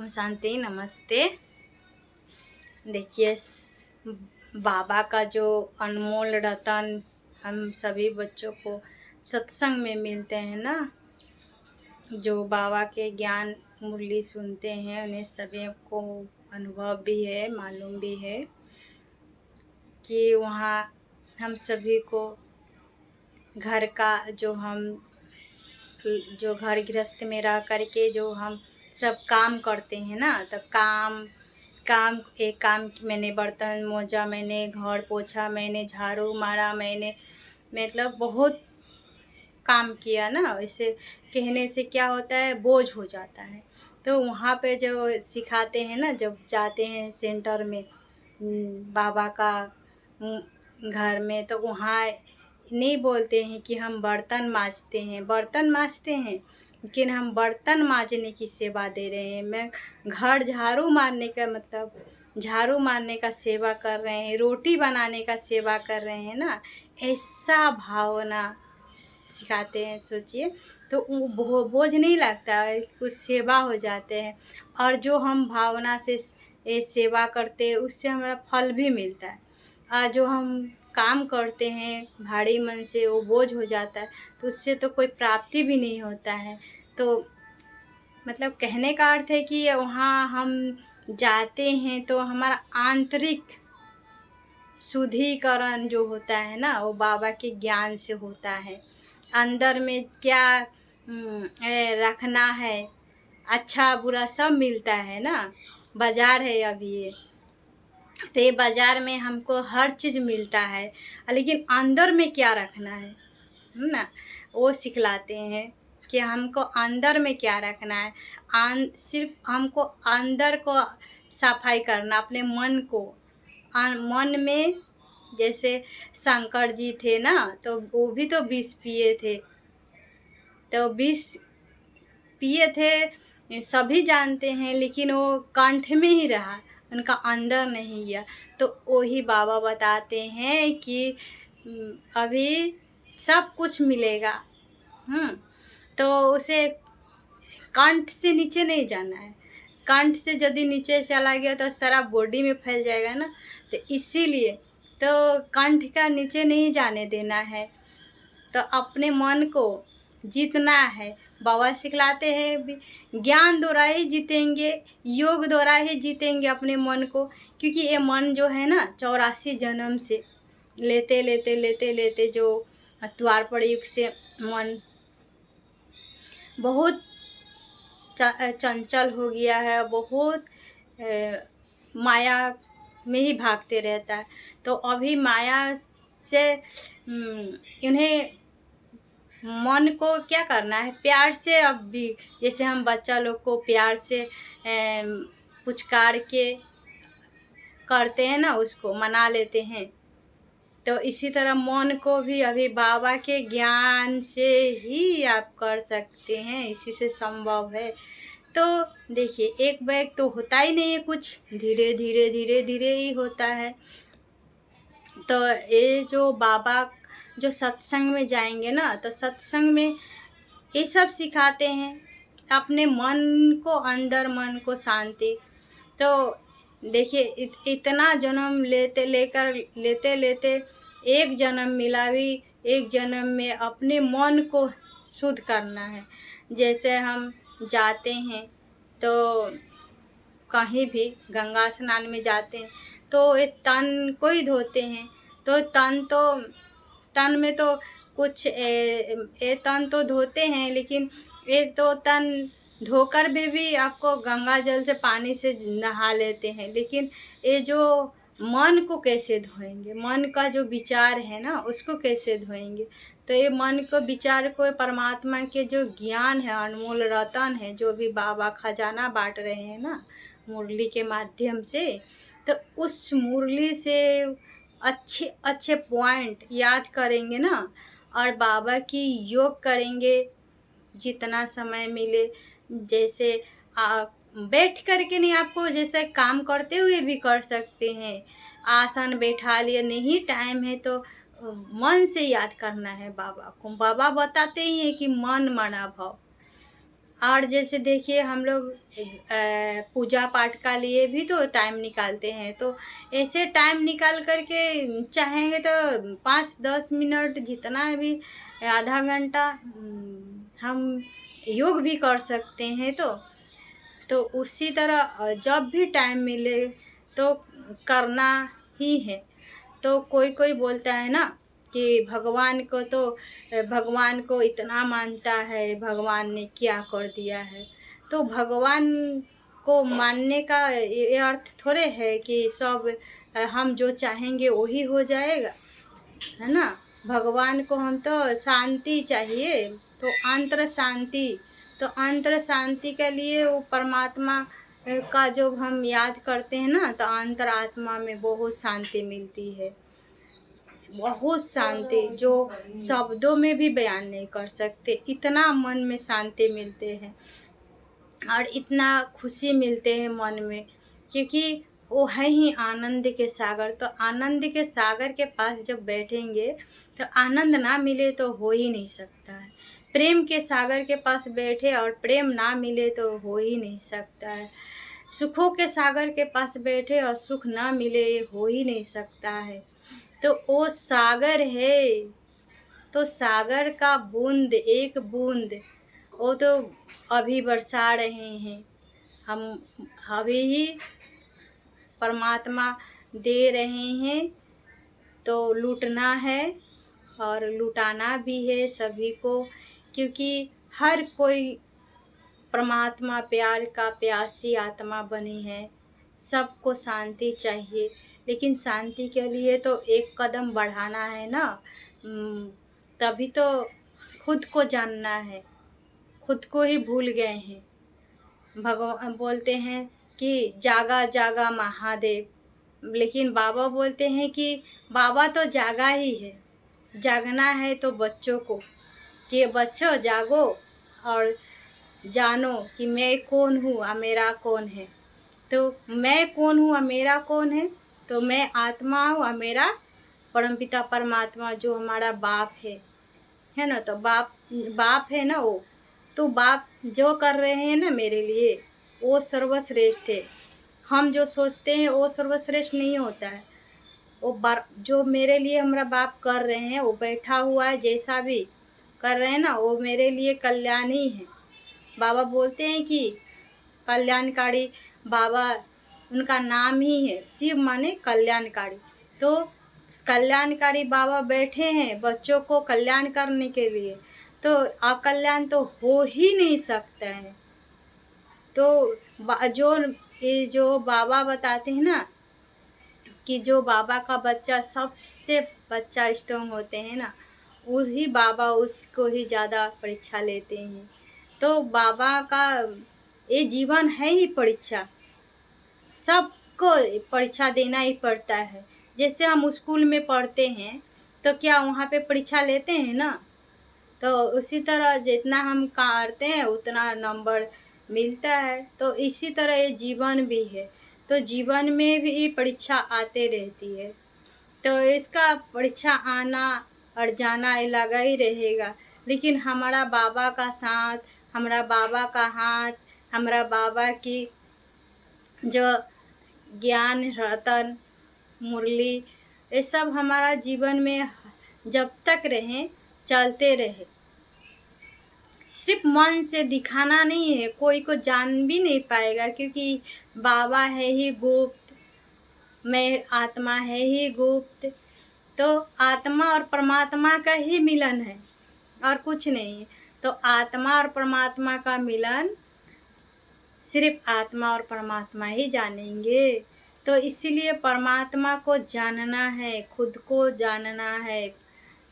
ओम शांति। नमस्ते। देखिए, बाबा का जो अनमोल रतन हम सभी बच्चों को सत्संग में मिलते हैं ना, जो बाबा के ज्ञान मुरली सुनते हैं उन्हें सभी को अनुभव भी है, मालूम भी है कि वहाँ हम सभी को घर का जो घर गृहस्थ में रह करके जो हम सब काम करते हैं ना, तो काम मैंने बर्तन मोजा, मैंने घर पोछा, मैंने झाड़ू मारा, मैंने मतलब बहुत काम किया ना। इसे कहने से क्या होता है, बोझ हो जाता है। तो वहाँ पे जो सिखाते हैं ना, जब जाते हैं सेंटर में बाबा का घर में, तो वहाँ नहीं बोलते हैं कि हम बर्तन मांजते हैं, लेकिन हम बर्तन मांजने की सेवा दे रहे हैं। मैं घर झाड़ू मारने का मतलब झाड़ू मारने का सेवा कर रहे हैं, रोटी बनाने का सेवा कर रहे हैं ना, ऐसा भावना सिखाते हैं। सोचिए, तो बोझ नहीं लगता है, कुछ सेवा हो जाते हैं। और जो हम भावना से सेवा करते हैं उससे हमारा फल भी मिलता है। और जो हम काम करते हैं भारी मन से, वो बोझ हो जाता है, तो उससे तो कोई प्राप्ति भी नहीं होता है। तो मतलब कहने का अर्थ है कि वहाँ हम जाते हैं तो हमारा आंतरिक शुद्धिकरण जो होता है ना, वो बाबा के ज्ञान से होता है। अंदर में क्या रखना है, अच्छा बुरा सब मिलता है ना। बाज़ार है अभी ये, तो ये बाज़ार में हमको हर चीज़ मिलता है, लेकिन अंदर में क्या रखना है ना, वो सिखलाते हैं कि हमको अंदर में क्या रखना है। सिर्फ हमको अंदर को सफाई करना, अपने मन को। मन में जैसे शंकर जी थे ना, तो वो भी तो विष पिए थे, तो विष पिए थे सभी जानते हैं, लेकिन वो कंठ में ही रहा, उनका अंदर नहीं गया। तो वही बाबा बताते हैं कि अभी सब कुछ मिलेगा, तो उसे कंठ से नीचे नहीं जाना है। कंठ से यदि नीचे चला गया तो सारा बॉडी में फैल जाएगा ना, तो इसीलिए तो कंठ का नीचे नहीं जाने देना है। तो अपने मन को जीतना है। बाबा सिखलाते हैं ज्ञान द्वारा ही जीतेंगे, योग द्वारा ही जीतेंगे अपने मन को। क्योंकि ये मन जो है ना, 84 जन्म से लेते लेते लेते लेते जो द्वापर युग से मन बहुत चंचल हो गया है, बहुत माया में ही भागते रहता है। तो अभी माया से इन्हें मन को क्या करना है, प्यार से। अब भी जैसे हम बच्चा लोग को प्यार से पुचकार के करते हैं ना, उसको मना लेते हैं, तो इसी तरह मन को भी अभी बाबा के ज्ञान से ही आप कर सकते हैं, इसी से संभव है। तो देखिए, एक बैग तो होता ही नहीं है, कुछ धीरे धीरे धीरे धीरे ही होता है। तो ये जो बाबा जो सत्संग में जाएंगे ना, तो सत्संग में ये सब सिखाते हैं, अपने मन को, अंदर मन को शांति। तो देखिए, इतना जन्म लेते लेते एक जन्म मिला भी, एक जन्म में अपने मन को शुद्ध करना है। जैसे हम जाते हैं तो कहीं भी गंगा स्नान में जाते हैं, तो ये तन को ही धोते हैं। तो तन में तो कुछ ये तन तो धोते हैं, लेकिन ये तो तन धोकर भी आपको गंगा जल से, पानी से नहा लेते हैं, लेकिन ये जो मन को कैसे धोएंगे, मन का जो विचार है ना, उसको कैसे धोएंगे। तो ये मन को, विचार को परमात्मा के जो ज्ञान है, अनमोल रतन है, जो भी बाबा खजाना बांट रहे हैं ना मुरली के माध्यम से, तो उस मुरली से अच्छे अच्छे पॉइंट याद करेंगे ना, और बाबा की योग करेंगे जितना समय मिले। जैसे बैठ करके नहीं, आपको जैसे काम करते हुए भी कर सकते हैं, आसन बैठा लिए, नहीं टाइम है तो मन से याद करना है बाबा को। बाबा बताते ही हैं कि मन मना भव। और जैसे देखिए हम लोग पूजा पाठ का लिए भी तो टाइम निकालते हैं, तो ऐसे टाइम निकाल कर के चाहेंगे तो 5-10 मिनट जितना भी आधा घंटा हम योग भी कर सकते हैं। तो उसी तरह जब भी टाइम मिले तो करना ही है। तो कोई कोई बोलता है ना कि भगवान को इतना मानता है, भगवान ने क्या कर दिया है। तो भगवान को मानने का ये अर्थ थोड़े है कि सब हम जो चाहेंगे वही हो जाएगा, है ना। भगवान को हम तो शांति चाहिए, तो अंतर शांति, तो अंतर शांति के लिए वो परमात्मा का जो हम याद करते हैं ना, तो अंतर आत्मा में बहुत शांति मिलती है, बहुत शांति जो शब्दों में भी बयान नहीं कर सकते। इतना मन में शांति मिलते हैं और इतना खुशी मिलते हैं मन में, क्योंकि वो है ही आनंद के सागर। तो आनंद के सागर के पास जब बैठेंगे तो आनंद ना मिले तो हो ही नहीं सकता है। प्रेम के सागर के पास बैठे और प्रेम ना मिले तो हो ही नहीं सकता है। सुखों के सागर के पास बैठे और सुख ना मिले ये हो ही नहीं सकता है। तो वो सागर है, तो सागर का बूंद, एक बूंद वो तो अभी बरसा रहे हैं हम, अभी ही परमात्मा दे रहे हैं। तो लूटना है और लुटाना भी है सभी को, क्योंकि हर कोई परमात्मा प्यार का प्यासी आत्मा बनी है। सबको शांति चाहिए, लेकिन शांति के लिए तो एक कदम बढ़ाना है ना। तभी तो खुद को जानना है, खुद को ही भूल गए हैं। भगवान बोलते हैं कि जागा जागा महादेव, लेकिन बाबा बोलते हैं कि बाबा तो जागा ही है। जागना है तो बच्चों को कि बच्चों जागो और जानो कि मैं कौन हूँ और मेरा कौन है। तो मैं कौन हूँ और मेरा कौन है, तो मैं आत्मा हूँ और मेरा परमपिता परमात्मा जो हमारा बाप है ना। तो बाप है ना वो, तो बाप जो कर रहे हैं ना मेरे लिए वो सर्वश्रेष्ठ है। हम जो सोचते हैं वो सर्वश्रेष्ठ नहीं होता है। वो जो मेरे लिए हमारा बाप कर रहे हैं, वो बैठा हुआ है जैसा भी कर रहे हैं ना, वो मेरे लिए कल्याण ही है। बाबा बोलते हैं कि कल्याणकारी बाबा, उनका नाम ही है शिव माने कल्याणकारी। तो कल्याणकारी बाबा बैठे हैं बच्चों को कल्याण करने के लिए, तो अकल्याण तो हो ही नहीं सकता है। तो जो बाबा बताते हैं ना कि जो बाबा का बच्चा सबसे बच्चा स्ट्रॉन्ग होते हैं ना, वही बाबा उसको ही ज़्यादा परीक्षा लेते हैं। तो बाबा का ये जीवन है ही परीक्षा, सबको परीक्षा देना ही पड़ता है। जैसे हम स्कूल में पढ़ते हैं तो क्या वहाँ पे परीक्षा लेते हैं ना, तो उसी तरह जितना हम करते हैं उतना नंबर मिलता है। तो इसी तरह ये जीवन भी है, तो जीवन में भी परीक्षा आते रहती है। तो इसका परीक्षा आना और जाना ये लगा ही रहेगा, लेकिन हमारा बाबा का साथ, हमारा बाबा का हाथ, हमारा बाबा की जो ज्ञान रतन मुरली, ये सब हमारा जीवन में जब तक रहे चलते रहे। सिर्फ मन से दिखाना नहीं है, कोई को जान भी नहीं पाएगा, क्योंकि बाबा है ही गुप्त, मैं आत्मा है ही गुप्त। तो आत्मा और परमात्मा का ही मिलन है और कुछ नहीं है। तो आत्मा और परमात्मा का मिलन सिर्फ आत्मा और परमात्मा ही जानेंगे। तो इसीलिए परमात्मा को जानना है, खुद को जानना है,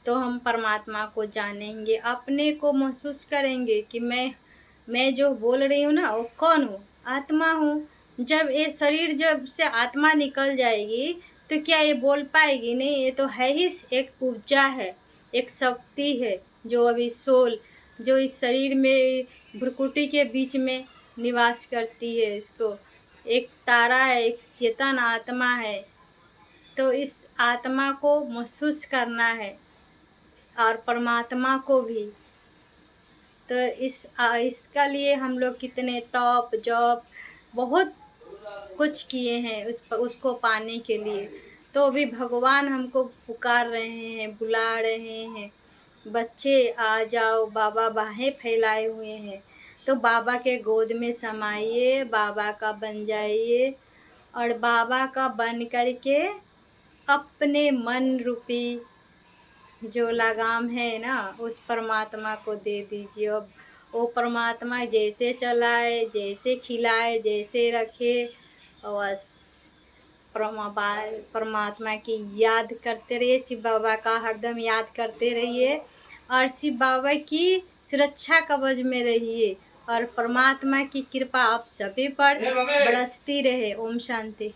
तो हम परमात्मा को जानेंगे, अपने को महसूस करेंगे कि मैं जो बोल रही हूँ ना वो कौन हूँ, आत्मा हूँ। जब ये शरीर जब से आत्मा निकल जाएगी तो क्या ये बोल पाएगी? नहीं, ये तो है ही एक ऊर्जा है, एक शक्ति है जो अभी सोल, जो इस शरीर में भ्रुकुटी के बीच में निवास करती है। इसको एक तारा है, एक चेतन आत्मा है। तो इस आत्मा को महसूस करना है और परमात्मा को भी। तो इसका लिए हम लोग कितने तप जप बहुत कुछ किए हैं उसको पाने के लिए। तो भी भगवान हमको पुकार रहे हैं, बुला रहे हैं, बच्चे आ जाओ, बाबा बाहें फैलाए हुए हैं। तो बाबा के गोद में समाइए, बाबा का बन जाइए और बाबा का बन कर के अपने मन रूपी जो लगाम है ना उस परमात्मा को दे दीजिए। अब वो परमात्मा जैसे चलाए, जैसे खिलाए, जैसे रखे, बस परमात्मा की याद करते रहिए, शिव बाबा का हरदम याद करते रहिए और शिव बाबा की सुरक्षा कवच में रहिए और परमात्मा की कृपा आप सभी पर बरसती रहे। ओम शांति।